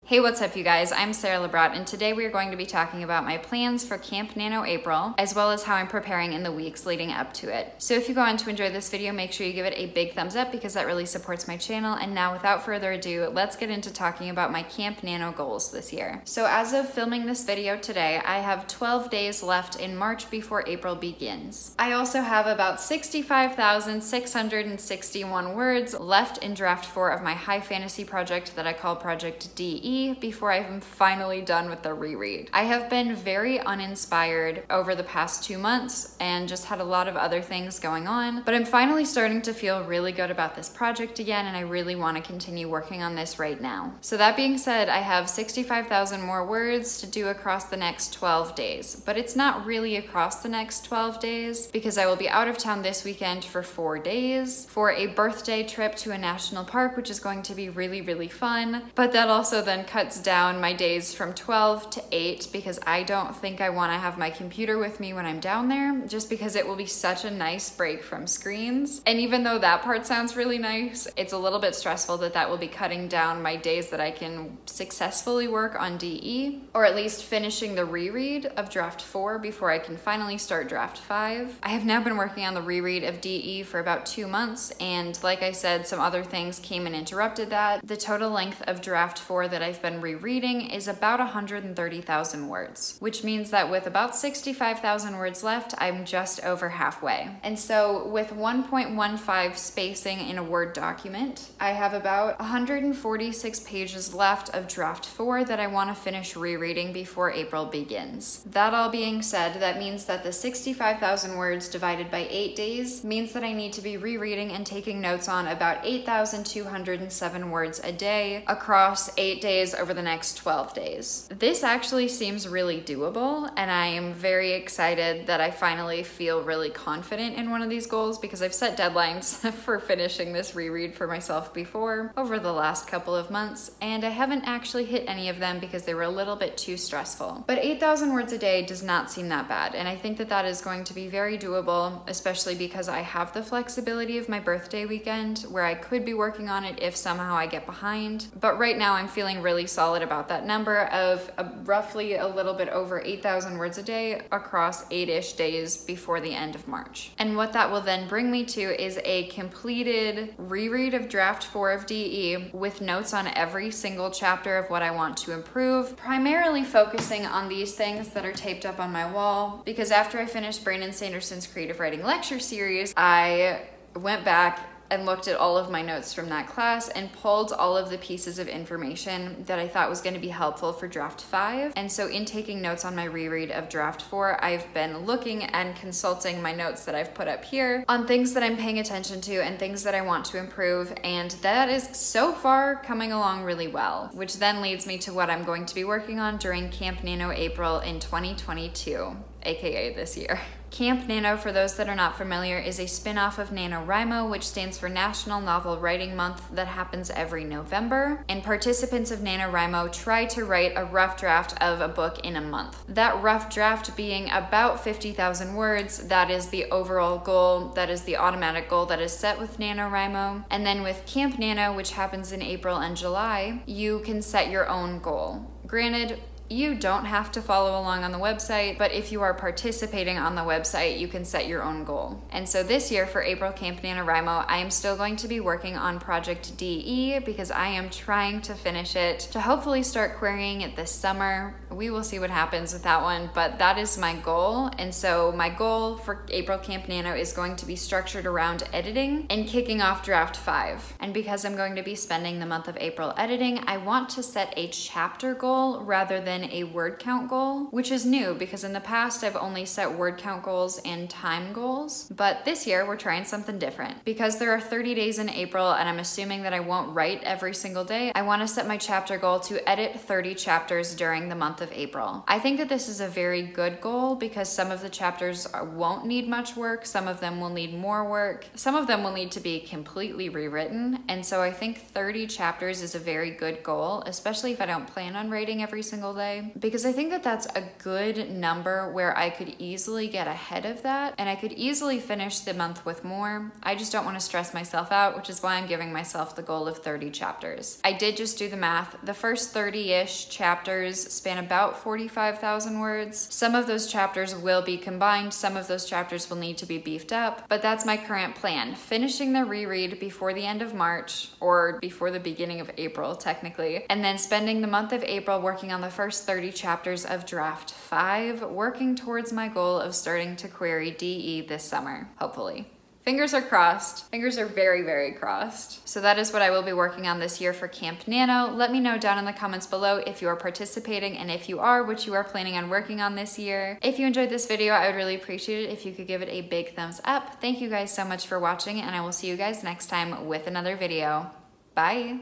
Hey, what's up you guys? I'm Sara Lubratt, and today we are going to be talking about my plans for Camp NaNo April, as well as how I'm preparing in the weeks leading up to it. So if you go on to enjoy this video, make sure you give it a big thumbs up because that really supports my channel. And now without further ado, let's get into talking about my Camp NaNo goals this year. So as of filming this video today, I have 12 days left in March before April begins. I also have about 65,661 words left in draft 4 of my high fantasy project that I call Project DE before I'm finally done with the reread. I have been very uninspired over the past 2 months and just had a lot of other things going on, but I'm finally starting to feel really good about this project again, and I really want to continue working on this right now. So that being said, I have 65,000 more words to do across the next 12 days, but it's not really across the next 12 days because I will be out of town this weekend for 4 days for a birthday trip to a national park, which is going to be really, really fun. But that also then cuts down my days from 12 to 8 because I don't think I want to have my computer with me when I'm down there, just because it will be such a nice break from screens. And even though that part sounds really nice, it's a little bit stressful that that will be cutting down my days that I can successfully work on DE, or at least finishing the reread of draft 4 before I can finally start draft 5. I have now been working on the reread of DE for about 2 months, and like I said, some other things came and interrupted that. The total length of draft 4 that I've been rereading is about 130,000 words, which means that with about 65,000 words left, I'm just over halfway. And so with 1.15 spacing in a Word document, I have about 146 pages left of draft 4 that I want to finish rereading before April begins. That all being said, that means that the 65,000 words divided by 8 days means that I need to be rereading and taking notes on about 8,207 words a day across 8 days over the next 12 days. This actually seems really doable, and I am very excited that I finally feel really confident in one of these goals because I've set deadlines for finishing this reread for myself before over the last couple of months, and I haven't actually hit any of them because they were a little bit too stressful. But 8,000 words a day does not seem that bad, and I think that that is going to be very doable, especially because I have the flexibility of my birthday weekend where I could be working on it if somehow I get behind. But right now I'm feeling really solid about that number of roughly a little bit over 8,000 words a day across 8-ish days before the end of March. And what that will then bring me to is a completed reread of draft 4 of DE with notes on every single chapter of what I want to improve, primarily focusing on these things that are taped up on my wall, because after I finished Brandon Sanderson's creative writing lecture series, I went back and looked at all of my notes from that class and pulled all of the pieces of information that I thought was going to be helpful for draft 5. And so in taking notes on my reread of draft 4, I've been looking and consulting my notes that I've put up here on things that I'm paying attention to and things that I want to improve, and that is so far coming along really well, which then leads me to what I'm going to be working on during Camp NaNo April in 2022, aka this year. Camp NaNo, for those that are not familiar, is a spin-off of NaNoWriMo, which stands for National Novel Writing Month, that happens every November. And participants of NaNoWriMo try to write a rough draft of a book in a month. That rough draft being about 50,000 words, that is the overall goal, that is the automatic goal that is set with NaNoWriMo. And then with Camp NaNo, which happens in April and July, you can set your own goal. Granted, you don't have to follow along on the website, but if you are participating on the website, you can set your own goal. And so this year for April Camp NaNoWriMo, I am still going to be working on Project DE because I am trying to finish it to hopefully start querying it this summer. We will see what happens with that one, but that is my goal. And so my goal for April Camp NaNo is going to be structured around editing and kicking off draft 5. And because I'm going to be spending the month of April editing, I want to set a chapter goal rather than a word count goal, which is new because in the past I've only set word count goals and time goals, but this year we're trying something different. Because there are 30 days in April and I'm assuming that I won't write every single day, I want to set my chapter goal to edit 30 chapters during the month of April. I think that this is a very good goal because some of the chapters won't need much work, some of them will need more work, some of them will need to be completely rewritten, and so I think 30 chapters is a very good goal, especially if I don't plan on writing every single day. overlay, because I think that that's a good number where I could easily get ahead of that and I could easily finish the month with more. I just don't want to stress myself out, which is why I'm giving myself the goal of 30 chapters. I did just do the math. The first 30-ish chapters span about 45,000 words. Some of those chapters will be combined, some of those chapters will need to be beefed up, but that's my current plan. Finishing the reread before the end of March, or before the beginning of April, technically, and then spending the month of April working on the first 30 chapters of draft 5, working towards my goal of starting to query DE this summer, hopefully. Fingers are crossed. Fingers are very, very crossed. So that is what I will be working on this year for Camp Nano. Let me know down in the comments below if you are participating, and if you are, what you are planning on working on this year. If you enjoyed this video, I would really appreciate it if you could give it a big thumbs up. Thank you guys so much for watching, and I will see you guys next time with another video. Bye.